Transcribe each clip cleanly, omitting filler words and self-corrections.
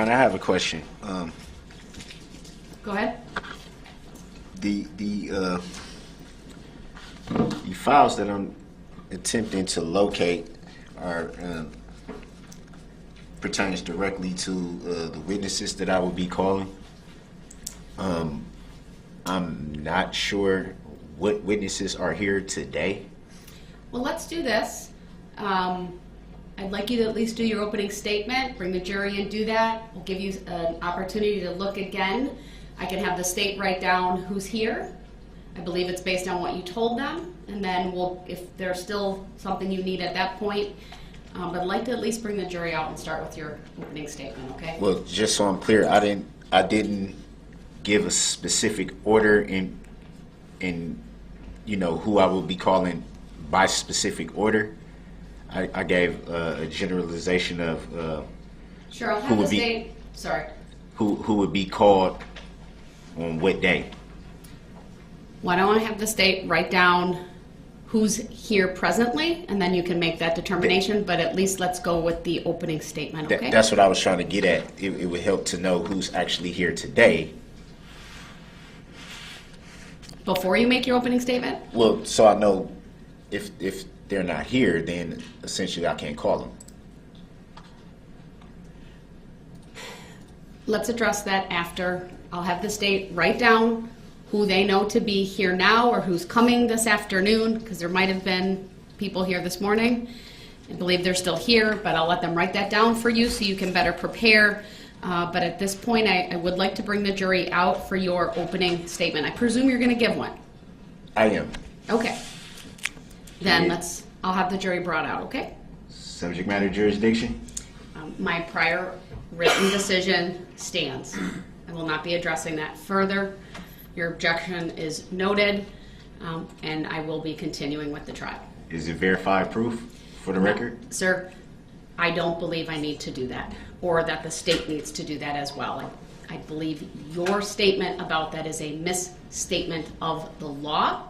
Your Honor, I have a question. Go ahead. The files that I'm attempting to locate are pertains directly to the witnesses that I will be calling. I'm not sure what witnesses are here today. Well, let's do this. I'd like you to at least do your opening statement, bring the jury and do that. We'll give you an opportunity to look again. I can have the state write down who's here. I believe it's based on what you told them, and then if there's still something you need at that point, but I'd like to at least bring the jury out and start with your opening statement, okay? Well, just so I'm clear, I didn't give a specific order in who I will be calling by specific order. I gave a generalization of sure, I'll have the state. Sorry. Who would be called on what day. Why don't I have the state write down who's here presently, and then you can make that determination, but at least let's go with the opening statement, okay? That's what I was trying to get at. It would help to know who's actually here today. Before you make your opening statement? Well, so I know if they're not here, then essentially I can't call them. Let's address that after. I'll have the state write down who they know to be here now or who's coming this afternoon, because there might have been people here this morning. I believe they're still here, but I'll let them write that down for you so you can better prepare. But at this point, I would like to bring the jury out for your opening statement. I presume you're going to give one. I am. Okay. Then I'll have the jury brought out, okay? Subject matter jurisdiction? My prior written decision stands. I will not be addressing that further. Your objection is noted, and I will be continuing with the trial. Is it verified proof for the record? Sir, I don't believe I need to do that, or that the state needs to do that as well. I believe your statement about that is a misstatement of the law,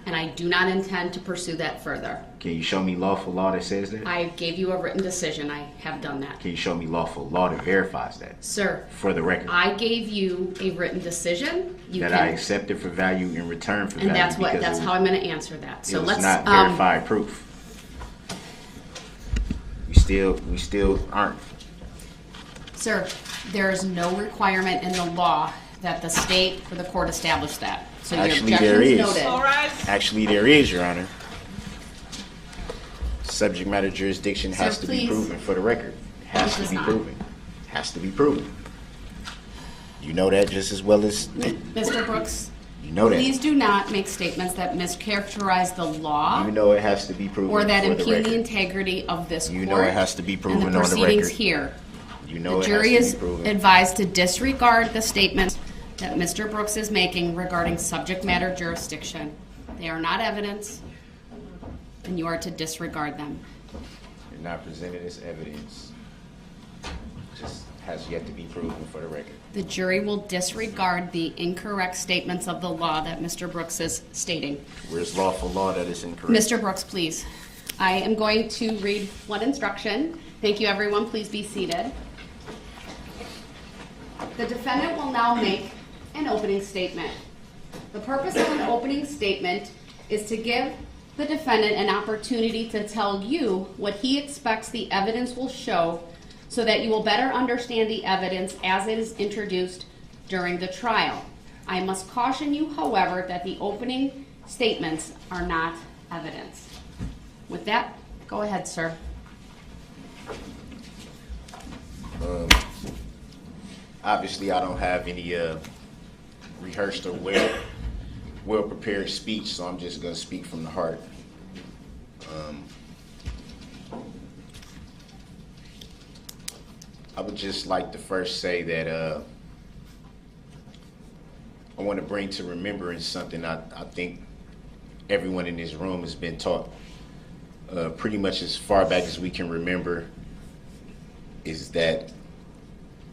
and I do not intend to pursue that further. Can you show me lawful law that says that? I gave you a written decision. I have done that. Can you show me lawful law that verifies that? Sir, for the record, I gave you a written decision. I accepted for value in return for and value. And that's how I'm going to answer that. So let's not verified proof. We still aren't. Sir, there is no requirement in the law that the state or the court establish that. So actually, your there is. noted. Actually, there is, Your Honor. Subject matter jurisdiction has to be proven for the record. Has to be proven. Has to be proven. You know that just as well as Mr. Brooks. You know that. Please do not make statements that mischaracterize the law. You know it has to be proven or that for the impugn record. the integrity of this court. You know it has to be proven and the on the proceedings record. Here. You know the it jury has to is be proven. advised to disregard the statements that Mr. Brooks is making regarding subject matter jurisdiction. They are not evidence, and you are to disregard them. You're not presented as evidence. Just has yet to be proven for the record. The jury will disregard the incorrect statements of the law that Mr. Brooks is stating. Where's lawful law that is incorrect? Mr. Brooks, please. I am going to read one instruction. Thank you, everyone. Please be seated. The defendant will now make an opening statement. The purpose of an opening statement is to give the defendant an opportunity to tell you what he expects the evidence will show so that you will better understand the evidence as it is introduced during the trial. I must caution you, however, that the opening statements are not evidence. With that, go ahead, sir. Obviously, I don't have any rehearsed or well-prepared speech, so I'm just going to speak from the heart. I would just like to first say that I want to bring to remembrance something I think everyone in this room has been taught pretty much as far back as we can remember, is that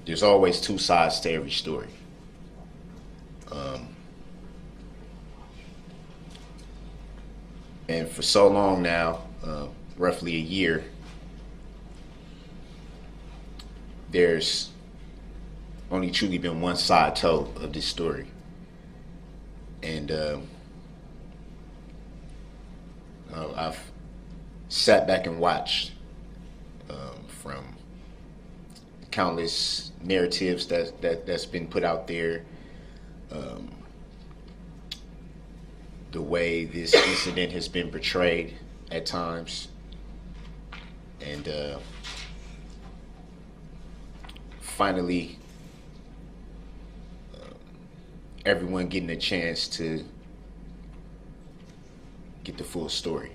there's always two sides to every story. And for so long now, roughly a year, there's only truly been one side told of this story. And I've sat back and watched from countless narratives that's been put out there, the way this incident has been portrayed at times, and finally everyone getting a chance to get the full story.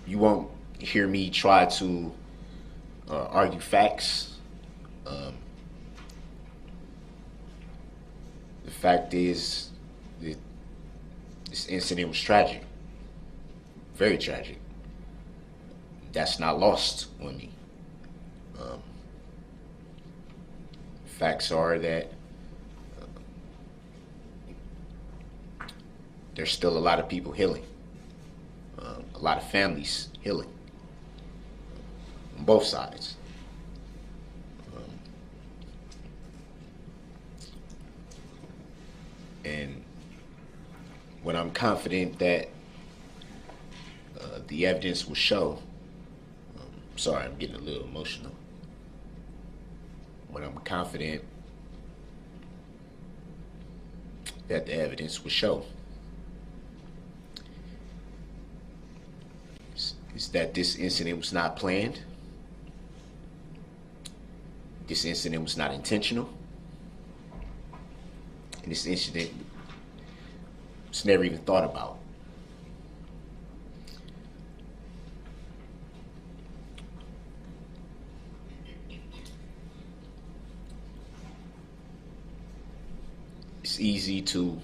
You won't hear me try to argue facts. The fact is that this incident was tragic, very tragic. That's not lost on me. Facts are that there's still a lot of people healing, a lot of families healing on both sides. And when I'm confident that the evidence will show, sorry, I'm getting a little emotional. When I'm confident that the evidence will show is that this incident was not planned. This incident was not intentional. And this incident was never even thought about. It's easy to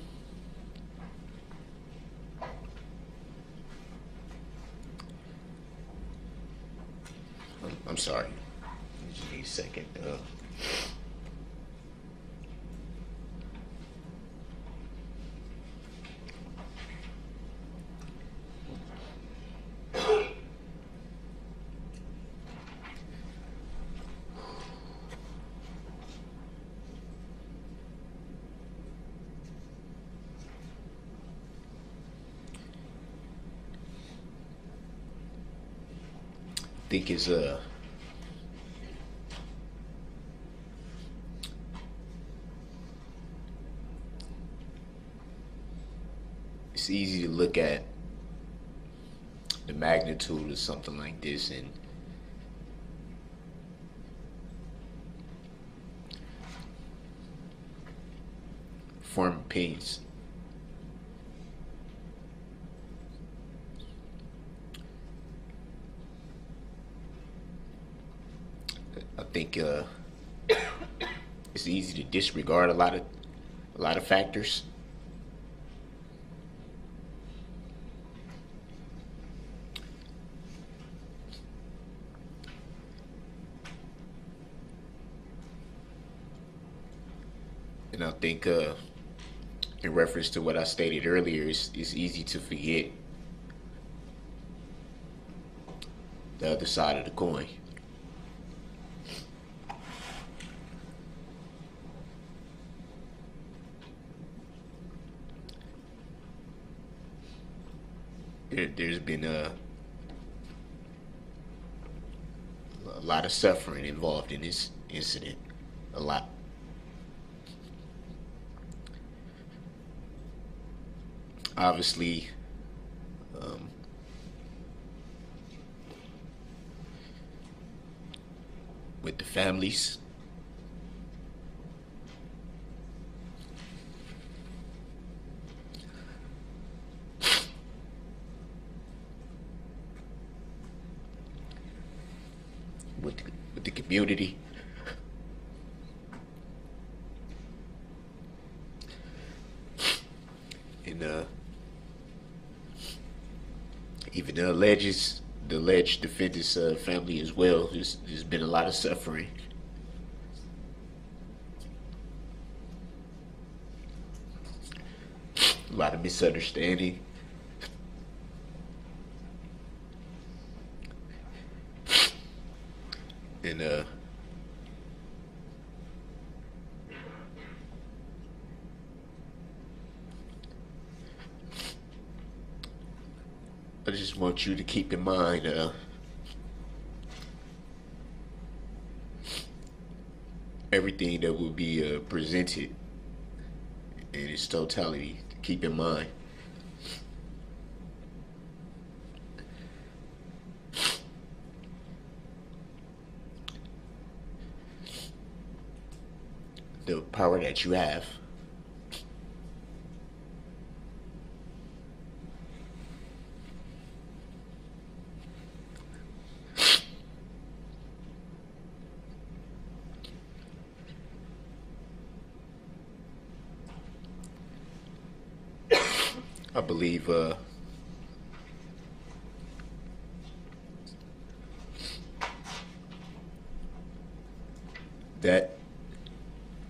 I'm sorry. Just need a second. I think it's easy to look at the magnitude of something like this and form opinions. I think it's easy to disregard a lot of factors. And I think in reference to what I stated earlier, it's easy to forget the other side of the coin. There's been a lot of suffering involved in this incident, a lot. Obviously, with the families, with the community, and even the alleged defendant's family as well. There's been a lot of suffering. A lot of misunderstanding. And I just want you to keep in mind everything that will be presented in its totality. Keep in mind. The power that you have. I believe that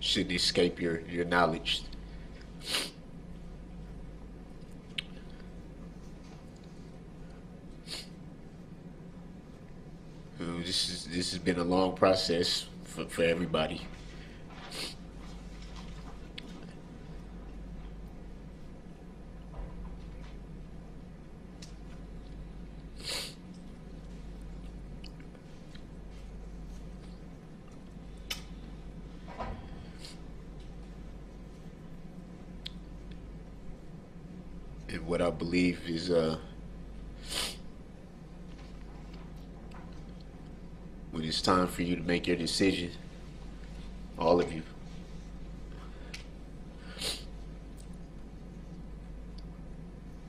should escape your knowledge. This has been a long process for everybody. And what I believe is when it's time for you to make your decision, all of you,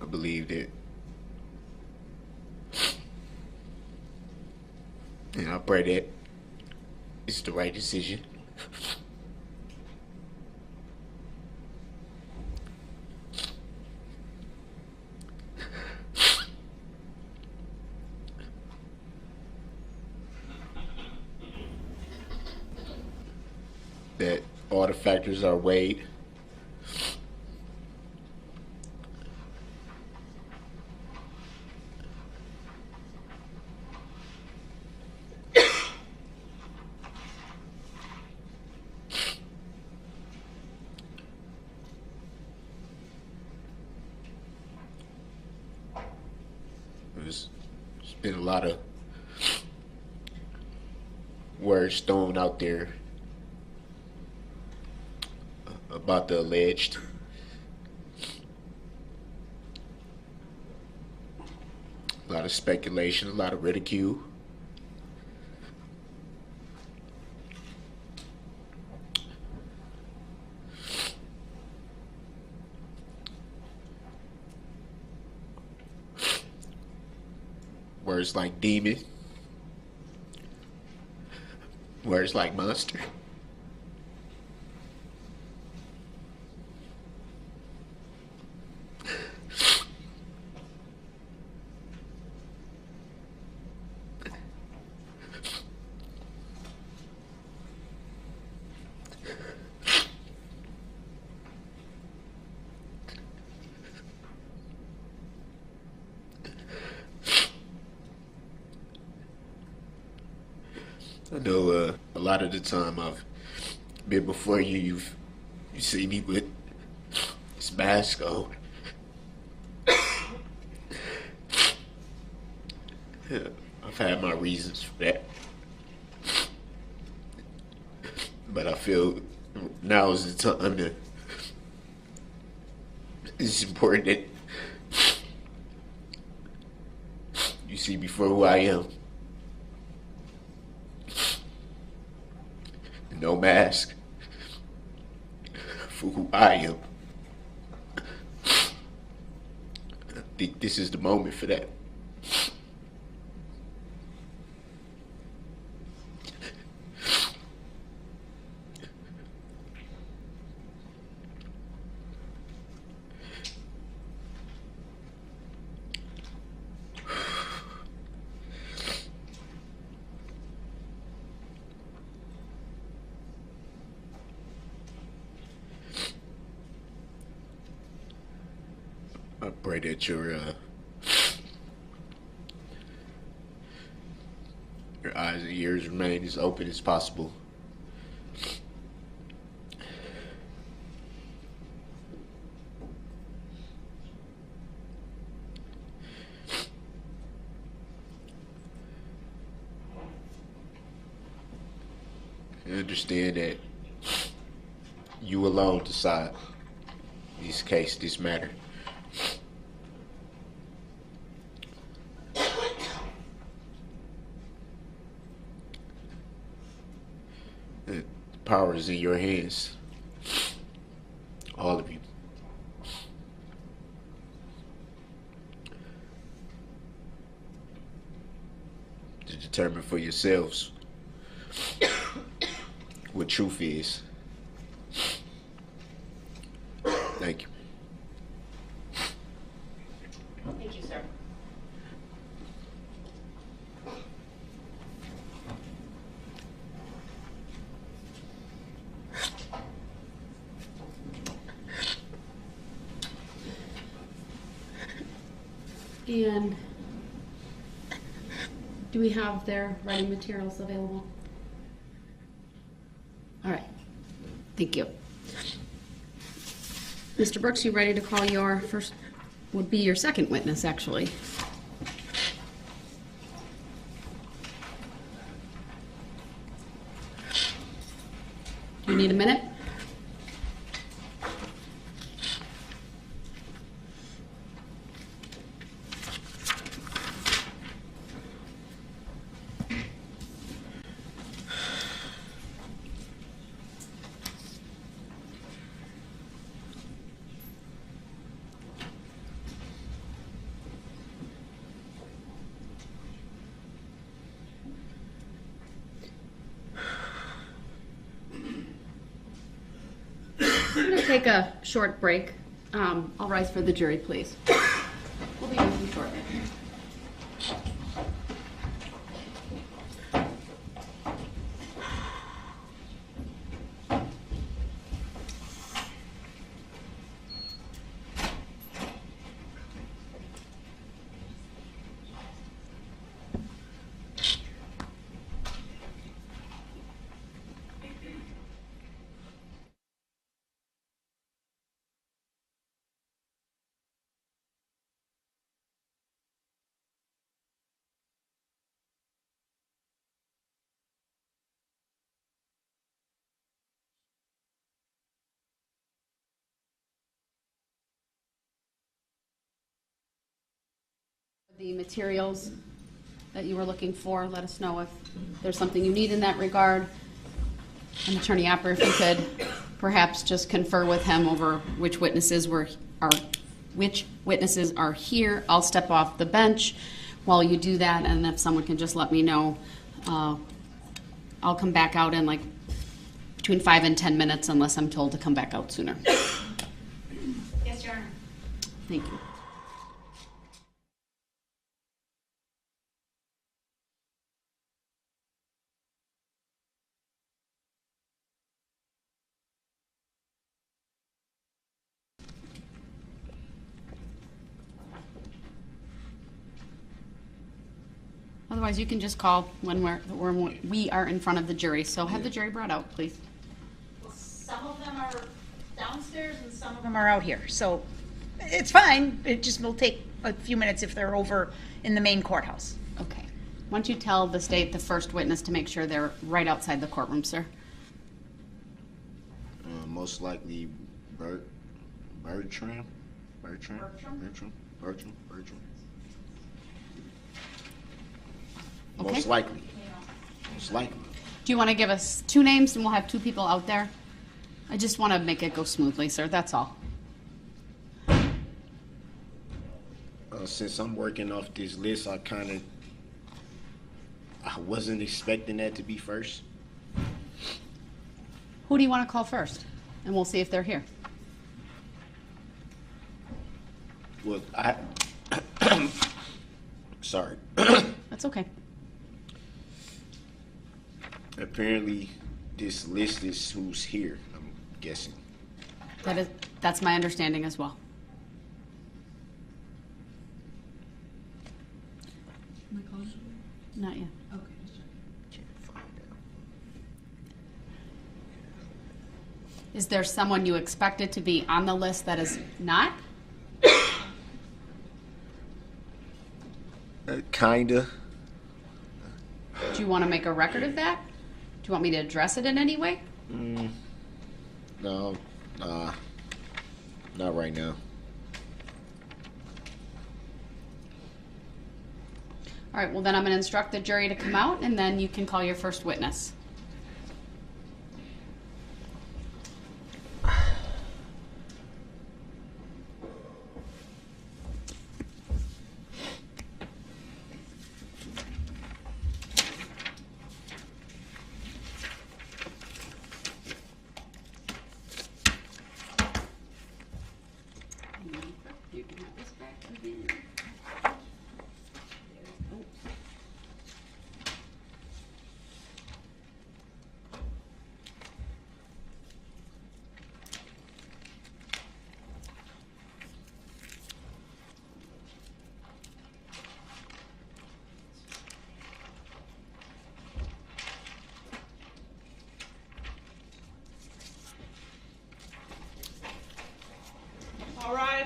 I believe that, and I pray that it's the right decision. That all the factors are weighed. There's been a lot of words thrown out there about the alleged. A lot of speculation, a lot of ridicule. Words like demon. Words like monster. I know a lot of the time I've been before you see me with this mask on. I've had my reasons for that. But I feel now is the time to, it's important that you see me for who I am. No mask, for who I am. I think this is the moment for that. I pray that your eyes and ears remain as open as possible. I understand that you alone decide this matter. The power is in your hands. All of you. To determine for yourselves what truth is. Thank you. Thank you, sir. And do we have their writing materials available? All right. Thank you. Mr. Brooks, you ready to call your first, would be your second witness, actually. Do you need a minute? We're going to take a short break. I'll rise for the jury, please. We'll be with you shortly. The materials that you were looking for, let us know if there's something you need in that regard. And Attorney Apper, if you could perhaps just confer with him over which witnesses are here. I'll step off the bench while you do that, and if someone can just let me know, I'll come back out in like between 5 and 10 minutes unless I'm told to come back out sooner. Yes, Your Honor. Thank you. Otherwise, you can just call when we are in front of the jury. So have the jury brought out, please. Well, some of them are downstairs and some of them are out here, so it's fine. It just will take a few minutes if they're over in the main courthouse. Okay. Why don't you tell the state, the first witness, to make sure they're right outside the courtroom, sir? Most likely Bertram. Okay. Most likely. Most likely. Do you want to give us 2 names and we'll have 2 people out there? I just want to make it go smoothly, sir. That's all. Since I'm working off this list, I wasn't expecting that to be first. Who do you want to call first? And we'll see if they're here. Well, sorry. That's okay. Apparently, this list is who's here, I'm guessing. That's my understanding as well. Am I calling? Not yet. Okay, just checking. Can't find Is there someone you expected to be on the list that is not? Kinda. Do you want to make a record of that? Do you want me to address it in any way? No, not right now. All right, well then I'm going to instruct the jury to come out and then you can call your first witness. You can have this back again. All rise.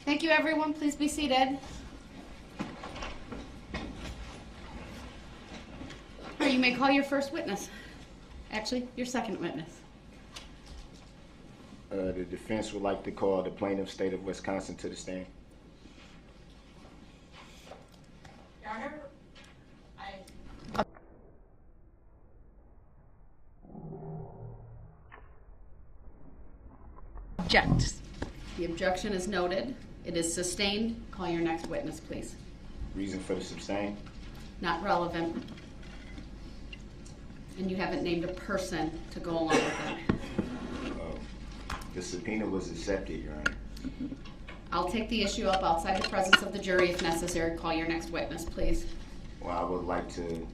Thank you, everyone. Please be seated. All right, you may call your first witness. Actually, your second witness. The defense would like to call the plaintiff, state of Wisconsin, to the stand. Your Honor, Object. The objection is noted. It is sustained. Call your next witness, please. Reason for the sustain? Not relevant. And you haven't named a person to go along with it. The subpoena was accepted, Your Honor. I'll take the issue up outside the presence of the jury if necessary. Call your next witness, please. Well, I would like to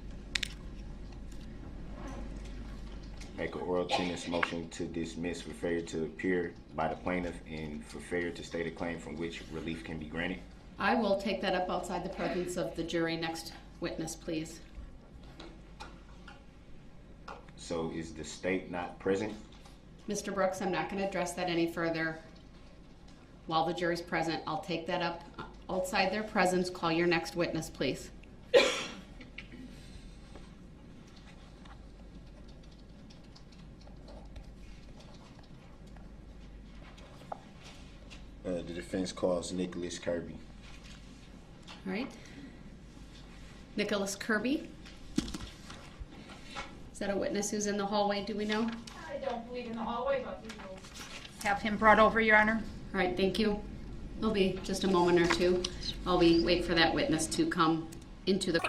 make an oral tennis motion to dismiss for failure to appear by the plaintiff and for failure to state a claim from which relief can be granted. I will take that up outside the presence of the jury. Next witness, please. So is the state not present? Mr. Brooks, I'm not going to address that any further while the jury's present. I'll take that up outside their presence. Call your next witness, please. The defense calls Nicholas Kirby. All right. Nicholas Kirby. Is that a witness who's in the hallway? Do we know? I don't believe in the hallway, but we will have him brought over, Your Honor. All right, thank you. It'll be just a moment or two while we wait for that witness to come into the...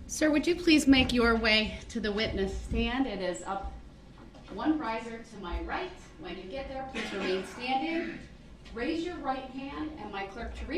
Sir, would you please make your way to the witness stand? It is up one riser to my right. When you get there, please remain standing. Raise your right hand, and my clerk, Teresa,